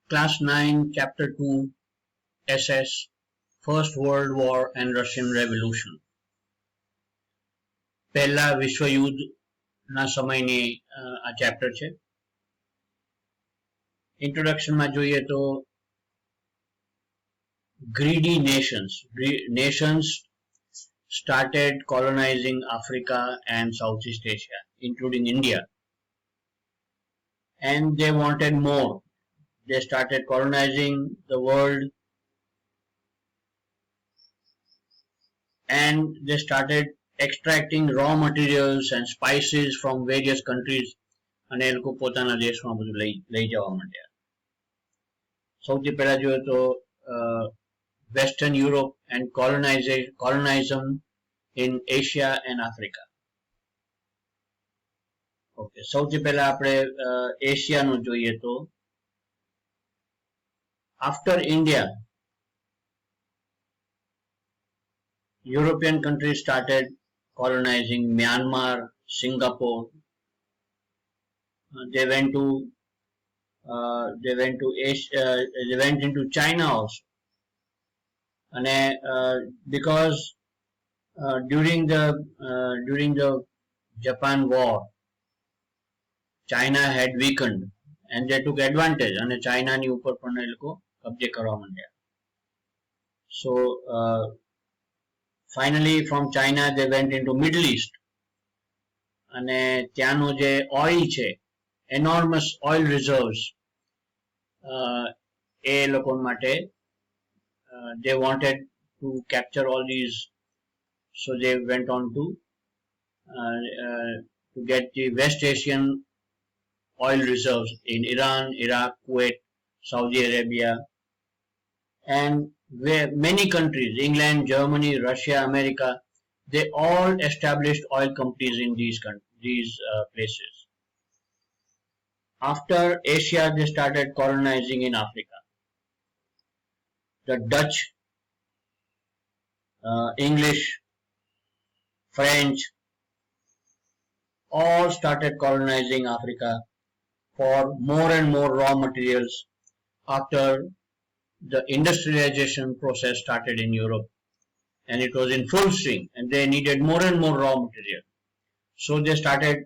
Class 9, Chapter 2, SS, First World War and Russian Revolution. પહેલા વિશ્વયુદ્ધના સમયની આ ચેપ્ટર છે. ઇન્ટ્રોડક્શનમાં જોઈએ તો greedy nations started colonizing Africa and Southeast Asia, including India, and they wanted more. They started colonizing the world and they started extracting raw materials and spices from various countries અને એ લોકો પોતાના દેશમાં બધું લઈ જવા માંડ્યા. સૌથી પહેલા જોઈએ તો Western Europe and colonization in Asia and Africa. Okay, સૌથી પહેલા આપણે એશિયાનું જોઈએ તો after India, European countries started colonizing Myanmar, Singapore. They went into China also. And because during the Japan war, China had weakened and they took advantage and China ni upar પણ એ લોકો કબજે કરવા માંડ્યા. So finally from China they went into Middle East અને ત્યાંનો જે oil છે, enormous oil reserves, એ લોકો માટે they wanted to capture all these, so they went on to get the West Asian oil reserves in Iran, Iraq, Kuwait, Saudi Arabia, and where many countries, England, Germany, Russia, America, they all established oil companies in these places. After Asia, they started colonizing in Africa. The Dutch, English, French, all started colonizing Africa for more and more raw materials after the industrialization process started in Europe and it was in full swing and they needed more and more raw material. So they started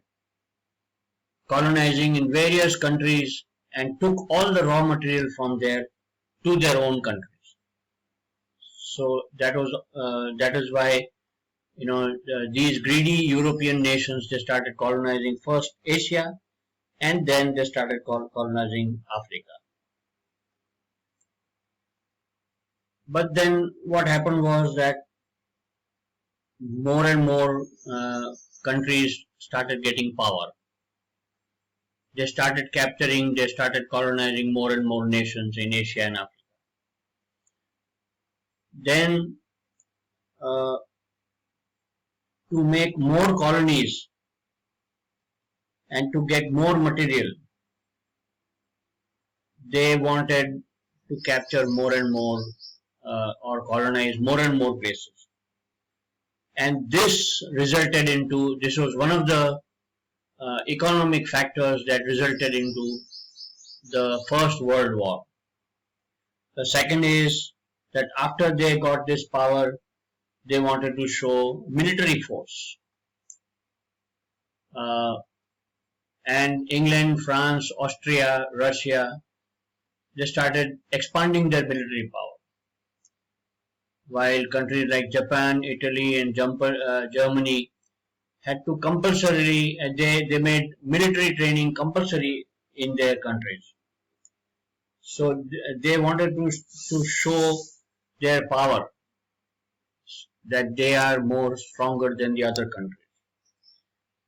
colonizing in various countries and took all the raw material from there to their own countries. So that is why these greedy European nations, they started colonizing first Asia and then they started colonizing Africa. But then what happened was that more and more countries started getting power. They started colonizing more and more nations in Asia and Africa. Then to make more colonies and to get more material, they wanted to capture more and more or colonize more and more places. And this was one of the economic factors that resulted into the First World War. The second is that after they got this power, they wanted to show military force. And England, France, Austria, Russia, they started expanding their military power. While countries like Japan, Italy and Germany had to compulsorily, they made military training compulsory in their countries. So they wanted to show their power, that they are more stronger than the other countries.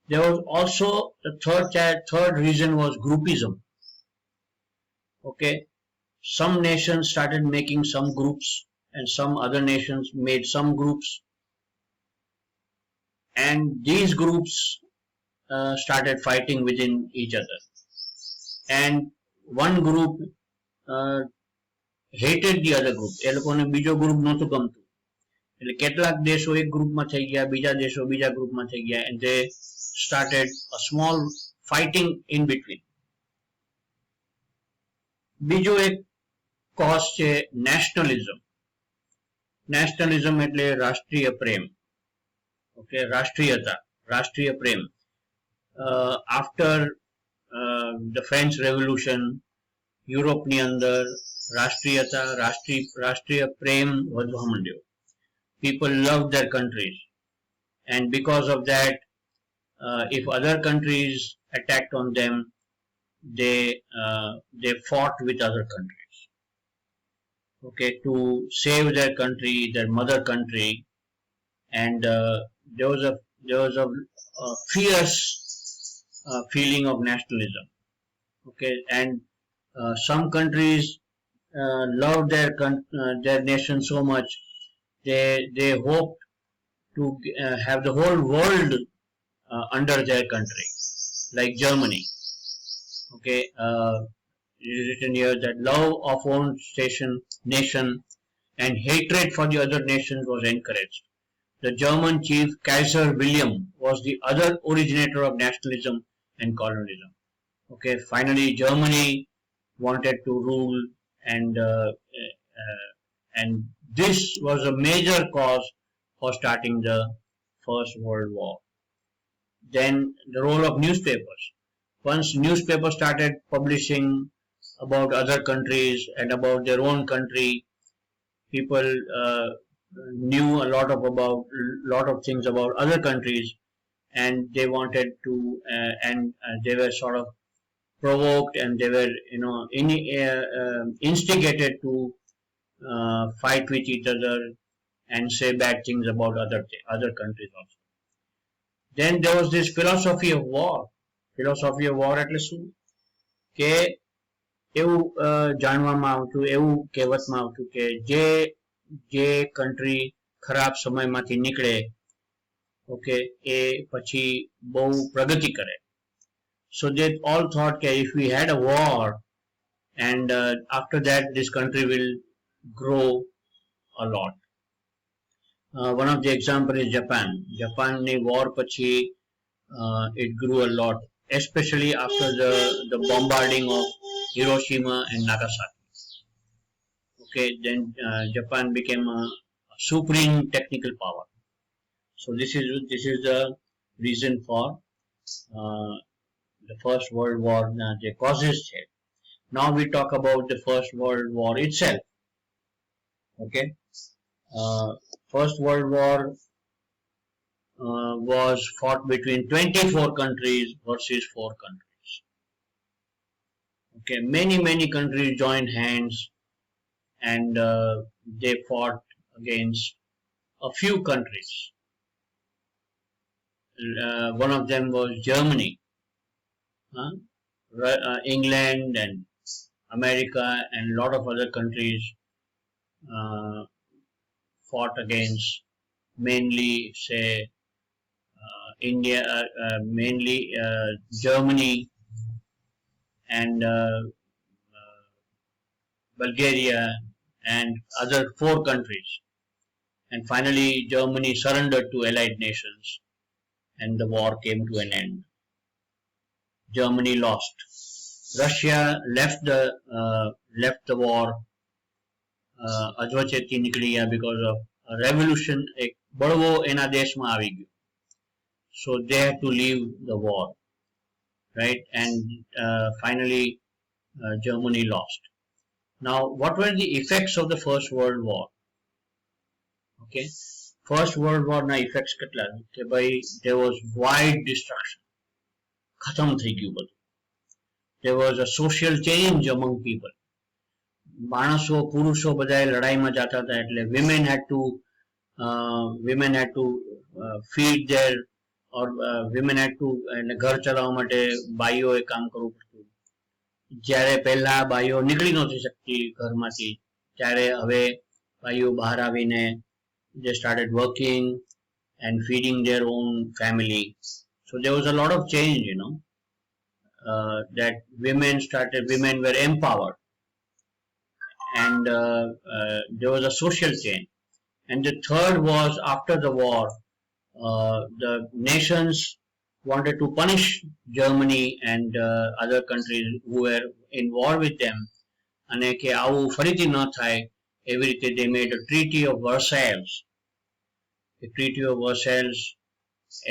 There was also the third reason was groupism. Okay, some nations started making some groups and some other nations made some groups, and these groups started fighting within each other, and one group hated the other group. એ લોકોને બીજો group નહોતું ગમતું, એટલે કેટલાક દેશો એક ગ્રુપમાં થઈ ગયા, બીજા દેશો બીજા ગ્રુપમાં થઈ ગયા, and they started a small fighting in between. બીજો એક કોઝ છે નેશનલિઝમ. નેશનલિઝમ એટલે રાષ્ટ્રીય પ્રેમ. ઓકે, રાષ્ટ્રીયતા, રાષ્ટ્રીય પ્રેમ. આફ્ટર ધ ફ્રેન્ચ રેવોલ્યુશન યુરોપની અંદર રાષ્ટ્રીયતા, રાષ્ટ્રીય પ્રેમ વધવા માંડ્યો. People love their countries, and because of that, if other countries attacked on them, they fought with other countries, okay, to save their country, their mother country. And there was a fierce feeling of nationalism, okay. And some countries love their nation so much, they hoped to have the whole world under their country, like Germany. Okay, it is written here that love of own nation and hatred for the other nations was encouraged. The German chief Kaiser William was the other originator of nationalism and colonialism. Okay, finally Germany wanted to rule, and this was a major cause for starting the First World War. Then the role of newspapers. Once newspapers started publishing about other countries and about their own country, people knew a lot of things about other countries, and they wanted to, and they were sort of provoked, and they were, instigated to fight with each other and say bad things about other countries also. Then there was this philosophy of war. Philosophy of war એટલે શું કે એવું જાણવામાં આવતું, એવું કહેવતમાં આવતું કે જે કન્ટ્રી ખરાબ સમયમાંથી નીકળે, ઓકે, એ પછી બહુ પ્રગતિ કરે. So they all thought that if we had a war, and after that this country will grow a lot. One of the example is Japan. Japanની war પછી it grew a lot, especially after the bombarding of Hiroshima and Nagasaki. Okay, then Japan became a supreme technical power. So this is the reason for the First World War, the causes here. Now we talk about the First World War itself. Okay, First World War was fought between 24 countries versus 4 countries. Okay, many countries joined hands, and they fought against a few countries. One of them was Germany. England and America and a lot of other countries fought against mainly, say, India, mainly Germany and Bulgaria and other 4 countries. And finally Germany surrendered to Allied nations, and the war came to an end. Germany lost. Russia left the war. અધવચ્ચેથી નીકળી ગયા because of a revolution. એક બળવો એના દેશમાં આવી ગયો. So they had to leave the war, right? And finally Germany lost. Now, what were the effects of the First World War? Okay, First World War na effects કેટલા કે ભાઈ there was wide destruction. ખતમ થઈ ગયું બધું. There was a social change among people. માણસો, પુરુષો બધાએ લડાઈમાં જાતા હતા, એટલે women had to feed their, or women had to, ઘર ચલાવવા માટે બાઈઓએ કામ કરવું પડતું. જ્યારે પહેલા બાઈઓ નીકળી નહોતી શકતી ઘરમાંથી, ત્યારે હવે બાઈઓ બહાર આવીને they started working and feeding their own family. So there was a lot of change, that women were empowered, and there was a social change. And the third was, after the war, the nations wanted to punish Germany and other countries who were in war with them અને કે આવું ફરીથી ન થાય એવી રીતે they made a treaty of Versailles. The treaty of Versailles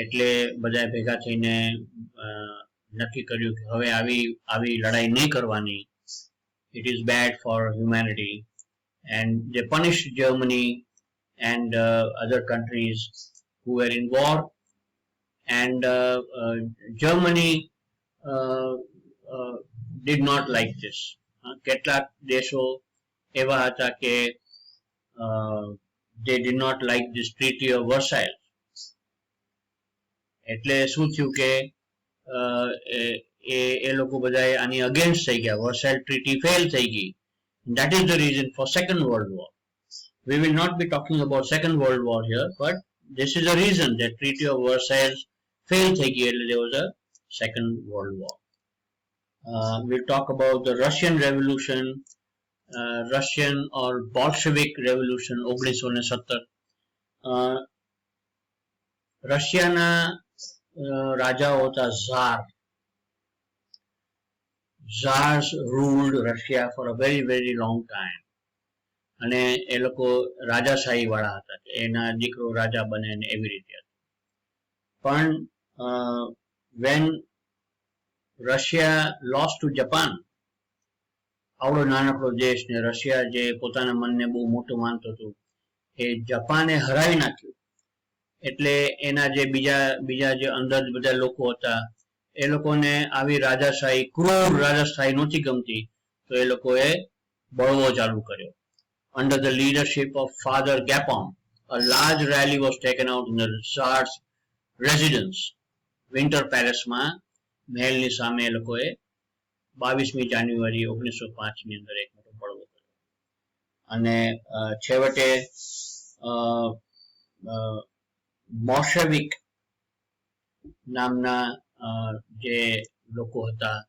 એટલે બધા ભેગા થઈને નક્કી કર્યું કે હવે આવી લડાઈ નહીં કરવાની. It is bad for humanity, and they punished Germany and other countries who were in war, and Germany did not like this. કેટલાક દેશો એવા હતા કે they did not like this treaty of Versailles. એટલે શું થયું કે એ લોકો બધા આની અગેન્સ્ટ થઈ ગયા. Versailles treaty fail થઈ ગઈ. That is the reason for Second World War. We will not be talking about Second World War here, but this is the reason that Treaty of Versailles failed થઈ ગઈ એટલે there was a Second World War. We'll talk about the Russian Revolution, Russian or Bolshevik Revolution 1917. રશિયાના રાજાઓ હતા ઝાર. Czars ruled Russia for a very, very long time. અને એ લોકો રાજાશાહી વાળા હતા કે એના દીકરો રાજા બને ને એવી રીતે હતું. પણ when Russia lost to Japan, આવડો નાનકડો દેશ ને રશિયા જે પોતાના મનને બહુ મોટું માનતો હતું એ જાપાને હરાવી નાખ્યું. એટલે એના જે બીજા જે અંદર બધા લોકો હતા એ લોકોને આવી રાજાશાહી ક્રૂર રાજાશાહી નહોતી ગમતી, તો એ લોકોએ બળવો ચાલુ કર્યો. Under the leadership of Father Gapon, a large rally was taken out in the Tsar's residence, Winter Palace માં મહેલની સામે એ લોકોએ 22મી જાન્યુઆરી 1905 ની અંદર એક મોટો બળવો કર્યો. અને છેવટે મોલ્શેવિક નામના જે લોકો હતા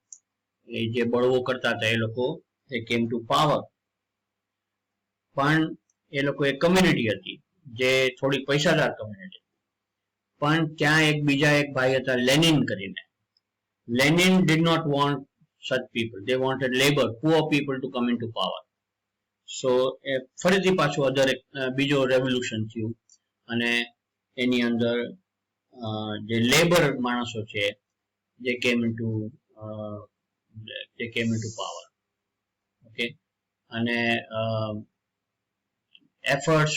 એ જે બળવો કરતા હતા એ લોકો they came to power. પણ એ લોકો એક કમ્યુનિટી હતી જે થોડી પૈસાદાર કમ્યુનિટી. પણ ત્યાં બીજા એક ભાઈ હતા લેનિન કરીને. Lenin did not want such people. They wanted labor, poor people to come into power. So ફરીથી પાછું બીજો રેવોલ્યુશન થયું અને એની અંદર જે લેબર માણસો છે they came into power. Okay, અને efforts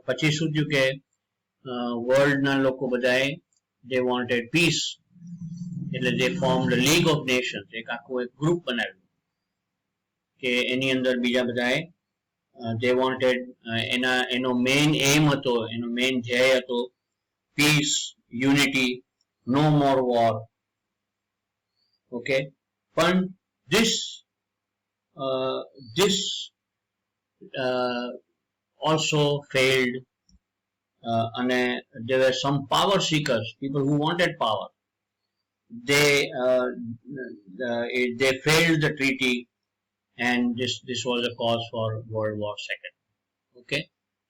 પછી શું થયું કે વર્લ્ડના લોકો બધાએ they wanted peace, એટલે they formed the League of Nations, એક આખું એક ગ્રુપ બનાવ્યું કે એની અંદર બીજા બધાએ they wanted એનો મેઇન એમ હતો, એનો મેઇન ધ્યેય હતો peace, unity, no more war. Okay, પણ this also failed, and there were some power seekers, people who wanted power. They failed the treaty, and this was a cause for World War II. Okay,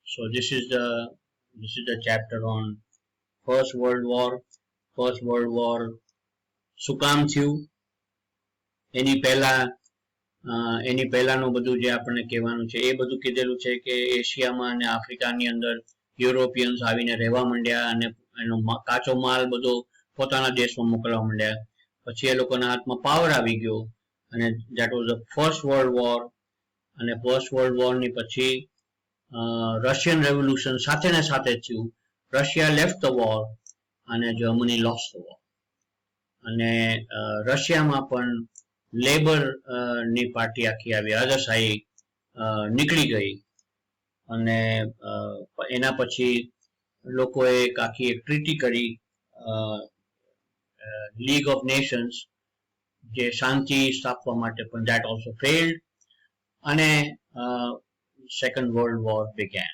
so this is the chapter on First World War. First World War શું કામ થયું એની પહેલાનું બધું જે આપણને કહેવાનું છે એ બધું કીધેલું છે કે એશિયામાં અને આફ્રિકાની અંદર યુરોપિયન્સ આવીને રહેવા માંડ્યા અને એનો કાચો માલ બધો પોતાના દેશમાં મોકલવા માંડ્યા. પછી એ લોકોના હાથમાં પાવર આવી ગયો અને that was the First World War. અને ફર્સ્ટ વર્લ્ડ વોર ની પછી રશિયન રેવોલ્યુશન સાથે ને સાથે થયું. રશિયા લેફ્ટ ધ વોર અને જર્મની લોસ્ટ ધ વોર. અને રશિયામાં પણ લેબર ની પાર્ટી આખી આવી, રાજાશાહી નીકળી ગઈ. અને એના પછી લોકોએ એક આખી એક ટ્રીટી કરી લીગ ઓફ નેશન્સ જે શાંતિ સ્થાપવા માટે, પણ that also failed, અને સેકન્ડ વર્લ્ડ વોર began.